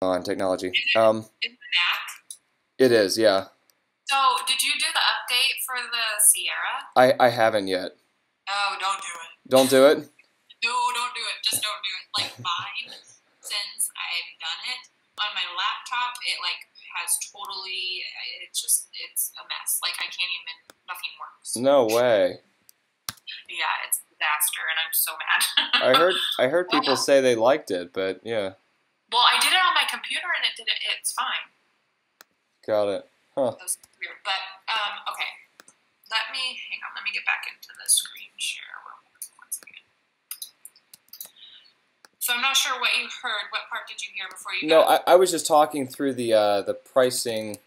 on technology. Is it Mac? It is, yeah. So, did you do the update for the Sierra? I haven't yet. Oh, don't do it. Don't do it? No, don't do it. Just don't do it. Like mine, since I've done it on my laptop, it like has totally. It's a mess. Like I can't even. Nothing works. No way. Yeah, it's a disaster, and I'm so mad. I heard people say they liked it, but yeah. Well, I did it on my computer, and it did it. It's fine. Got it. Huh. That was weird, but okay. Hang on. Let me get back into the screen share once again. So I'm not sure what you heard. What part did you hear before you? No, I was just talking through the pricing.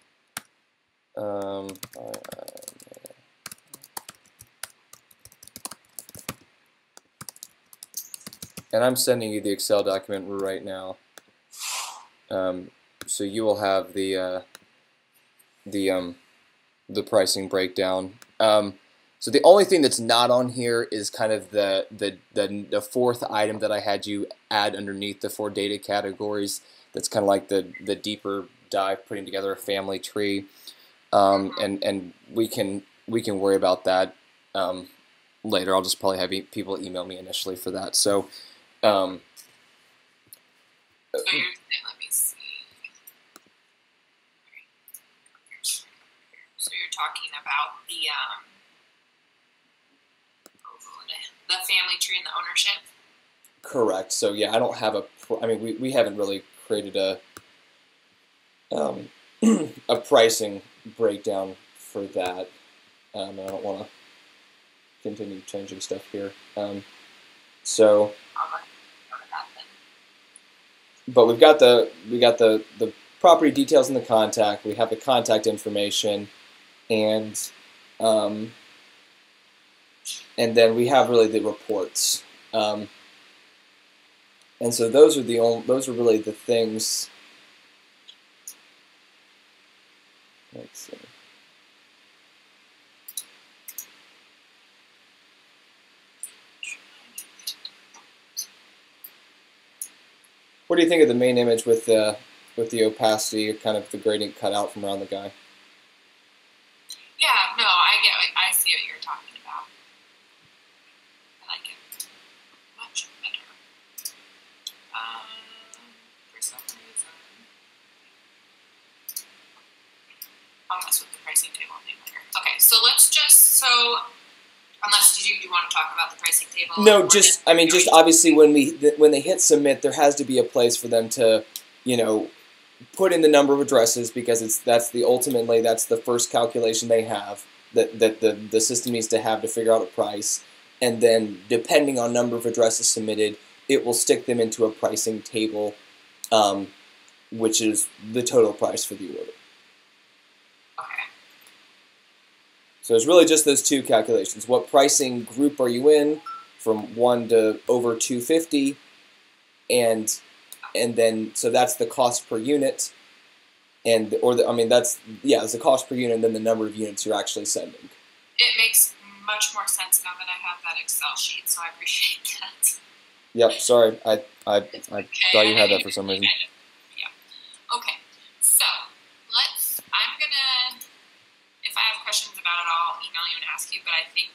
And I'm sending you the Excel document right now. So you will have the pricing breakdown. So the only thing that's not on here is kind of the fourth item that I had you add underneath the 4 data categories. That's kind of like the deeper dive, putting together a family tree. And we can worry about that later. I'll just probably have people email me initially for that. So. Let me see. So you're talking about the family tree and the ownership? Correct. So yeah, I don't have I mean, we haven't really created a a pricing breakdown for that. I don't want to continue changing stuff here. So. But we've got the property details in the contact. We have the contact information, and then we have really the reports. And so those are really the things. Let's see. What do you think of the main image with the opacity, kind of the gradient cut out from around the guy? Yeah, no, I see what you're talking about. I like it much better. For some reason, I'll mess with the pricing table thing later. Okay, so let's just unless do you want to talk about the pricing table? No, just obviously when they hit submit, there has to be a place for them to, put in the number of addresses, because that's the first calculation they have that the system needs to have to figure out a price, and then depending on number of addresses submitted, it will stick them into a pricing table, which is the total price for the order. So it's really just those two calculations. What pricing group are you in, from 1 to over 250, and then so that's the cost per unit, it's the cost per unit, and then the number of units you're actually sending. It makes much more sense now that I have that Excel sheet, so I appreciate that. Yep. Sorry, I thought you had that for some reason. Yeah. Okay. So I'm gonna. If I have questions about it, I'll email you and ask you, but I think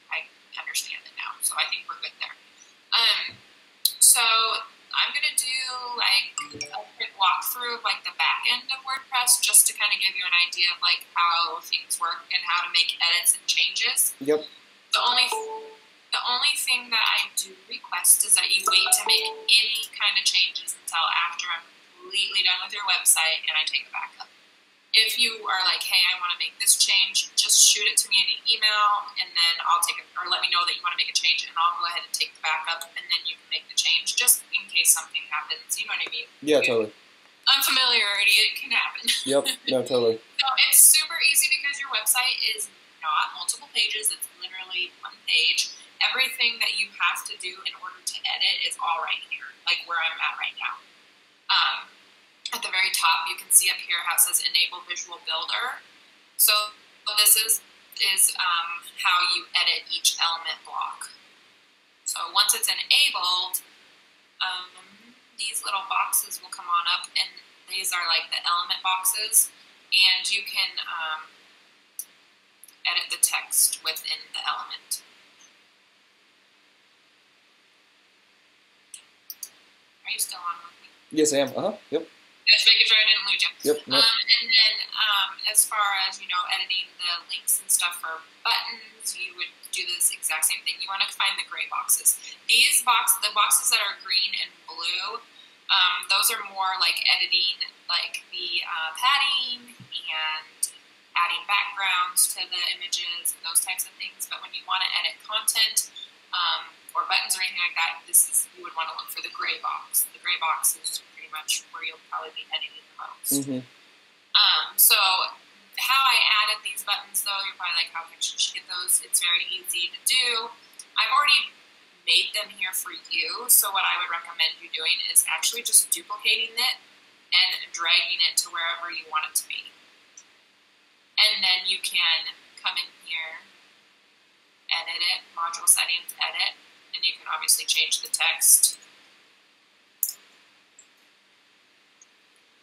I understand it now, so I think we're good there. So I'm going to do like a quick walkthrough of like the back end of WordPress, just to kind of give you an idea of like how things work and how to make edits and changes. Yep. The only thing that I do request is that you wait to make any kind of changes until after I'm completely done with your website and I take a backup. If you are like, hey, I want to make this change, just shoot it to me in an email, and then I'll take it, or let me know that you want to make a change, and I'll go ahead and take the backup, and then you can make the change, just in case something happens. You know what I mean? Yeah, totally. Unfamiliarity, it can happen. Yep, no, totally. So it's super easy because your website is not multiple pages. It's literally one page. Everything that you have to do in order to edit is all right here, like where I'm at right now. At the very top, you can see up here how it says Enable Visual Builder. So this is how you edit each element block. So once it's enabled, these little boxes will come on up, and these are like the element boxes, and you can edit the text within the element. Are you still on with me? Yes, I am. Yep. Just making sure I didn't lose you. Yep. Nope. And then as far as, editing the links and stuff for buttons, you would do this exact same thing. You want to find the gray boxes. The boxes that are green and blue, those are more like editing, like the padding and adding backgrounds to the images and those types of things. But when you want to edit content or buttons or anything like that, you would want to look for the gray box. The gray box is pretty much where you'll probably be editing the most. Mm-hmm. So how I added these buttons, though, you're probably like, how did you get those? It's very easy to do. I've already made them here for you, so what I would recommend you doing is actually just duplicating it and dragging it to wherever you want it to be. And then you can come in here, edit it, module settings, edit, and you can obviously change the text.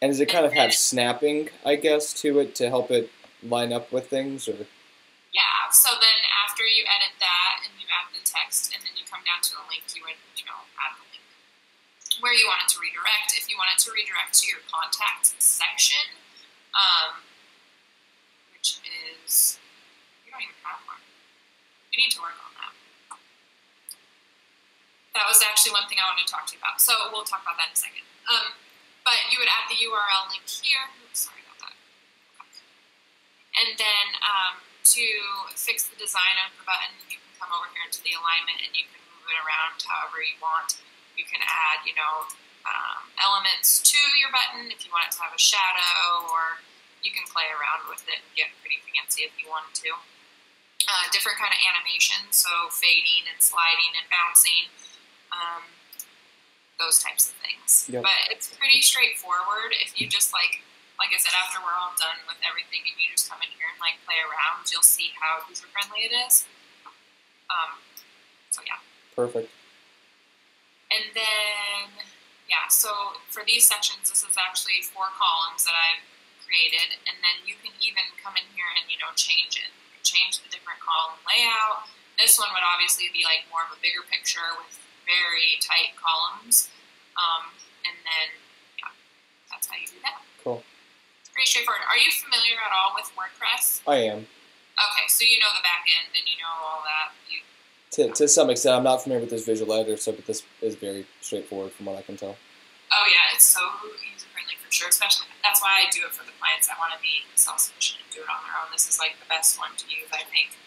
And does it kind of have snapping, I guess, to it to help it line up with things, or? Yeah, so then after you edit that and you add the text and then you come down to the link, you would, add the link where you want it to redirect. If you want it to redirect to your contact section, which is, we don't even have one. We need to work on that. That was actually one thing I wanted to talk to you about. So we'll talk about that in a second. But you would add the URL link here. Oops, sorry about that. And then to fix the design of the button, you can come over here into the alignment and you can move it around however you want. You can add, elements to your button if you want it to have a shadow, or you can play around with it and get pretty fancy if you wanted to. Different kind of animations, so fading and sliding and bouncing. Those types of things. Yep. But it's pretty straightforward. If you just like I said, after we're all done with everything and you just come in here and play around, you'll see how user friendly it is. So yeah. Perfect. And then so for these sections, this is actually 4 columns that I've created, and then you can even come in here and change it. You can change the different column layout. This one would obviously be more of a bigger picture with very tight columns, and then that's how you do that. Cool. It's pretty straightforward. Are you familiar at all with WordPress? I am. Okay, so you know the back end and you know all that. To some extent, I'm not familiar with this visual editor, but this is very straightforward from what I can tell. Oh yeah, it's so user friendly for sure. Especially that's why I do it for the clients that want to be self-sufficient and do it on their own. This is the best one to use, I think.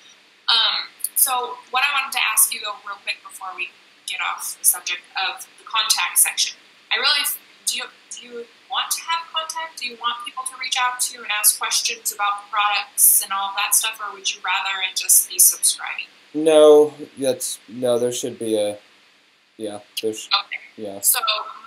So what I wanted to ask you though, real quick before we get off the subject of the contact section. Do you want to have contact? Do you want people to reach out to you and ask questions about the products and all that stuff, or would you rather it just be subscribing? No, there should be a, Okay. Yeah. So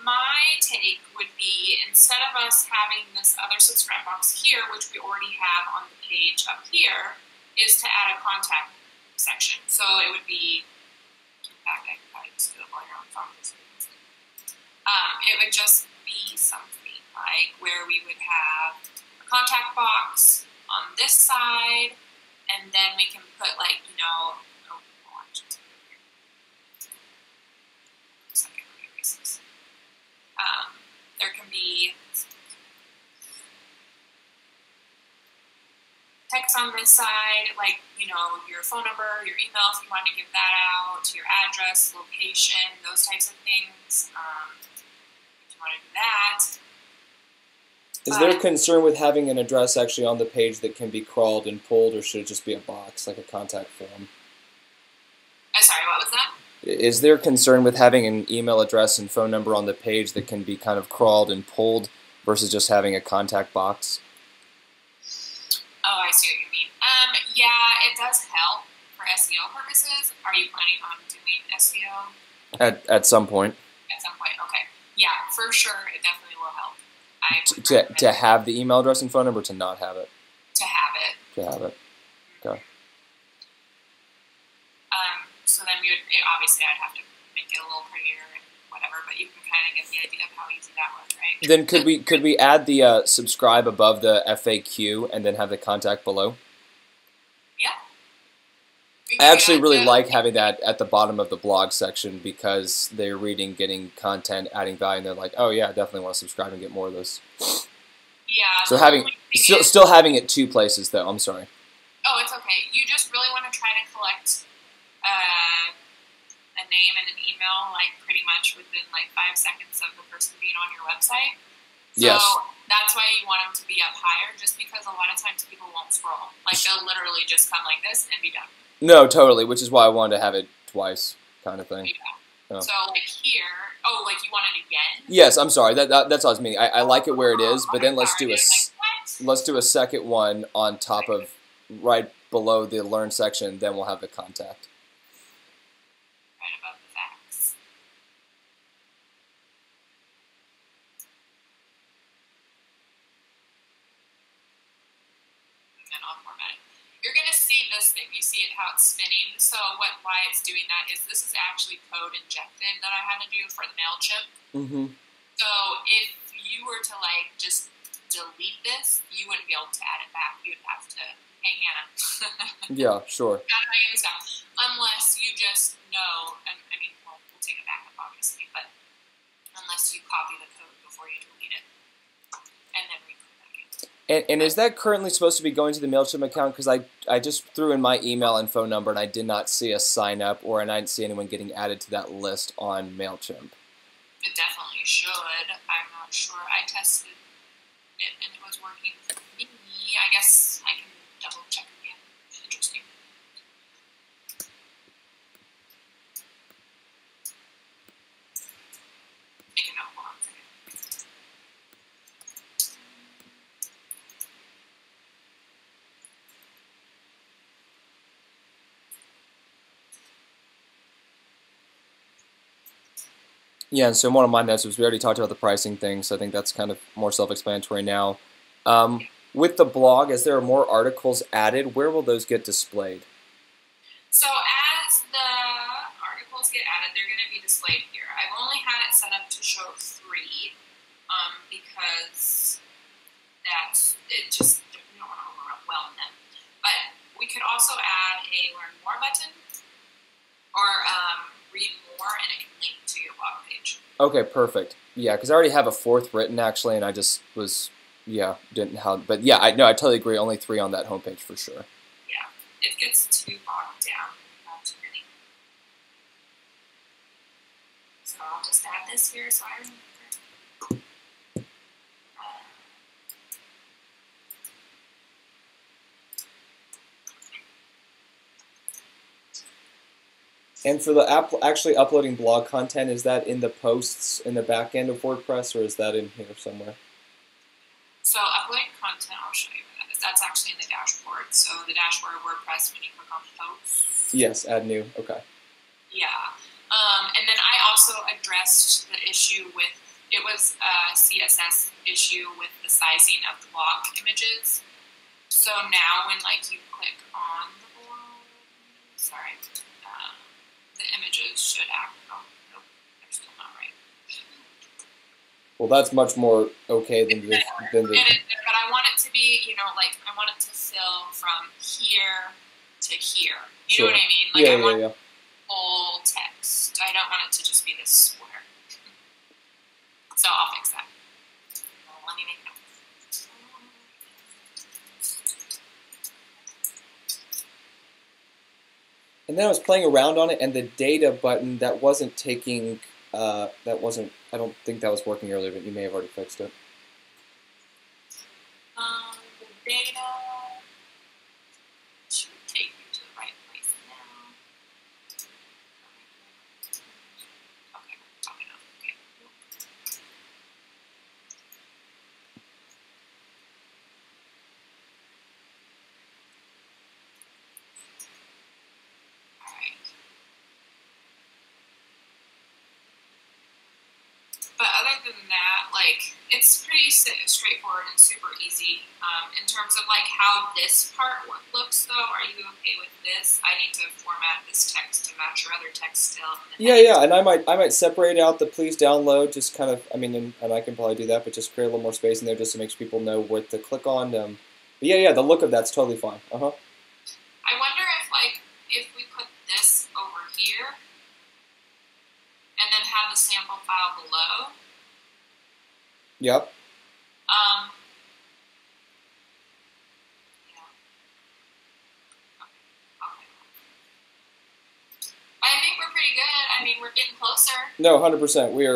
my take would be, instead of us having this other subscribe box here, which we already have on the page up here, is to add a contact section. So it would be, in fact, I could probably just do it while you're on the phone. It would just be something where we would have a contact box on this side, and then we can put there can be text on this side, your phone number, your email if you want to give that out, your address, location, those types of things. If you want to do that. Is there a concern with having an address actually on the page that can be crawled and pulled, or should it just be a box, like a contact form? I'm sorry, what was that? Is there concern with having an email address and phone number on the page that can be kind of crawled and pulled versus just having a contact box? Oh, I see what you mean. Yeah, it does help for SEO purposes. Are you planning on doing SEO? At some point. At some point, okay. Yeah, for sure, it definitely will help. To have the email address and phone number, to not have it? To have it. To have it. Okay. So then obviously I'd have to make it a little prettier and whatever, but you can kind of get the idea of how easy that was, right? Then could we add the subscribe above the FAQ and then have the contact below? Yeah. I actually really like having that at the bottom of the blog section because they're reading, getting content, adding value, and they're like, oh yeah, I definitely want to subscribe and get more of this. Yeah. So still having it two places though. I'm sorry. Oh, it's okay. You just really want to try to collect a name and an email, like pretty much within like 5 seconds of the person being on your website. So yes. That's why you want them to be up higher, just because a lot of times people won't scroll. Like they'll literally just come like this and be done. No, totally. Which is why I wanted to have it twice, kind of thing. Yeah. So like here, like you want it again? Yes, I'm sorry. That's what I was meaning. I like it where it is, but then let's do a second one on top of right below the learn section. Then we'll have the contact. Right above the facts. And then I'll format it. You're going to see this thing. You see it, how it's spinning. So why it's doing that is this is actually code injected that I had to do for the MailChimp. Mm-hmm. So if you were to like just delete this, you wouldn't be able to add it back. You'd have to, hey Hannah. Yeah, sure. Unless you just know, I mean, we'll take it back up obviously, but unless you copy the code before you delete it and then re-put it back in. And is that currently supposed to be going to the MailChimp account? Because I just threw in my email and phone number and I did not see a sign up and I didn't see anyone getting added to that list on MailChimp. It definitely should. I'm not sure. I tested it and it was working for me. I guess I can double check again. Interesting. Make a note. Hold on a second. Yeah, and so one of my notes was we already talked about the pricing thing, so I think that's kind of more self-explanatory now. With the blog, as there are more articles added, where will those get displayed? So as the articles get added, they're going to be displayed here. I've only had it set up to show 3 because it just, we don't want to overwhelm them. But we could also add a learn more button or read more and it can link to your blog page. Okay, perfect. Yeah, because I already have a 4th written actually, and I just was... Yeah, didn't have, but yeah, I totally agree. Only 3 on that homepage for sure. Yeah, it gets too bogged down. Not too many. So I'll just add this here so I remember. And for the actually uploading blog content, is that in the posts in the back end of WordPress, or is that in here somewhere? So uploading content, I'll show you what that is. That's actually in the dashboard. So the dashboard of WordPress, when you click on posts. Yes, add new. Okay. Yeah. And then I also addressed the issue with, it was a CSS issue with the sizing of the blog images. So now when like you click on the blog, sorry, the images should act, oh, nope, they're still not right. Well, that's much more okay than the... But I want it to be, like, I want it to fill from here to here. You know what I mean? Like, I want full text. I don't want it to just be this square. So I'll fix that. Let me make notes. And then I was playing around on it, and the data button, that wasn't taking... I don't think that was working earlier, but you may have already fixed it. The data should take you to the right place now. Okay, probably not. Okay. Alright. But other than that, like, it's pretty straightforward and super easy. In terms of like how this part looks, though, are you okay with this? I need to format this text to match your other text still. Yeah, and I might separate out the please download, just kind of, I mean, and I can probably do that, but just create a little more space in there just to make people know what to click on. But yeah, the look of that's totally fine. I wonder if like if we put this over here and then have the sample file below. Yep. I think we're pretty good. I mean, we're getting closer. No, 100%. We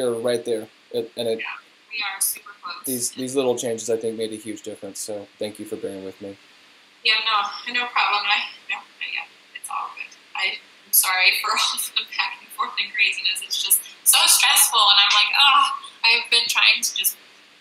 are right there, we are super close. These little changes, I think, made a huge difference. So thank you for bearing with me. Yeah, no problem. Yeah, it's all good. I'm sorry for all the back and forth and craziness. It's just so stressful, and I'm like, I've been trying to just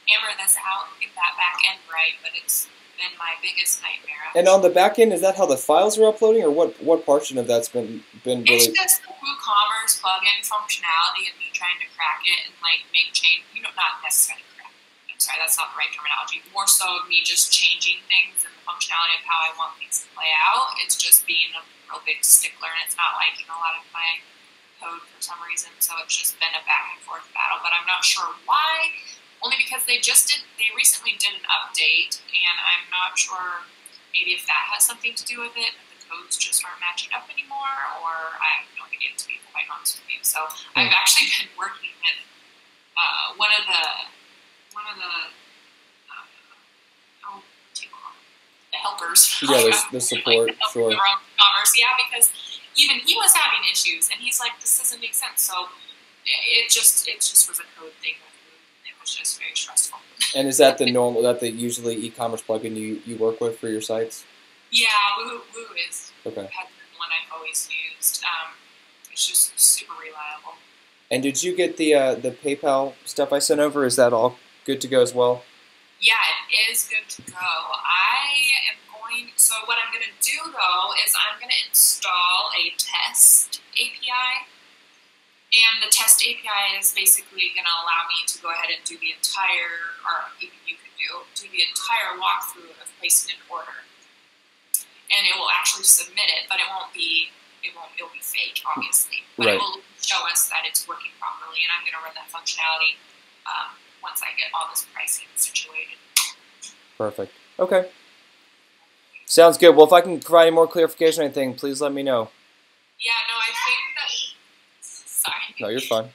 hammer this out and get that back end right, but it's been my biggest nightmare. And on the back end, is that how the files are uploading, or what portion of that's been really? It's just the WooCommerce plugin functionality and me trying to crack it and like make change. Not necessarily crack. I'm sorry, that's not the right terminology. More so me just changing things and the functionality of how I want things to play out. It's just being a real big stickler, and it's not liking a lot of my code for some reason. So it's just been a back and forth battle, but I'm not sure why. Only because they recently did an update, and I'm not sure maybe if that has something to do with it, that the codes just aren't matching up anymore, or I have no idea, to be quite honest with you. So I've actually been working with one of the helpers. Yeah, the support, like sure. Commerce, yeah, because even he was having issues, and he's like, this doesn't make sense. So it just was a code thing. Was just very stressful. And is that the usually e-commerce plugin you work with for your sites? Yeah, Woo is has been one I've always used. It's just super reliable. And did you get the PayPal stuff I sent over? Is that all good to go as well? Yeah, it is good to go. So what I'm going to do though is I'm going to install a test API. And the test API is basically going to allow me to go ahead and do the entire, or even you can do the entire walkthrough of placing an order. And it will actually submit it, but it'll be fake, obviously. But It will show us that it's working properly, and I'm going to run that functionality once I get all this pricing situated. Perfect. Okay. Sounds good. Well, if I can provide any more clarification or anything, please let me know. Yeah, no, I think that... Sorry. No, you're fine.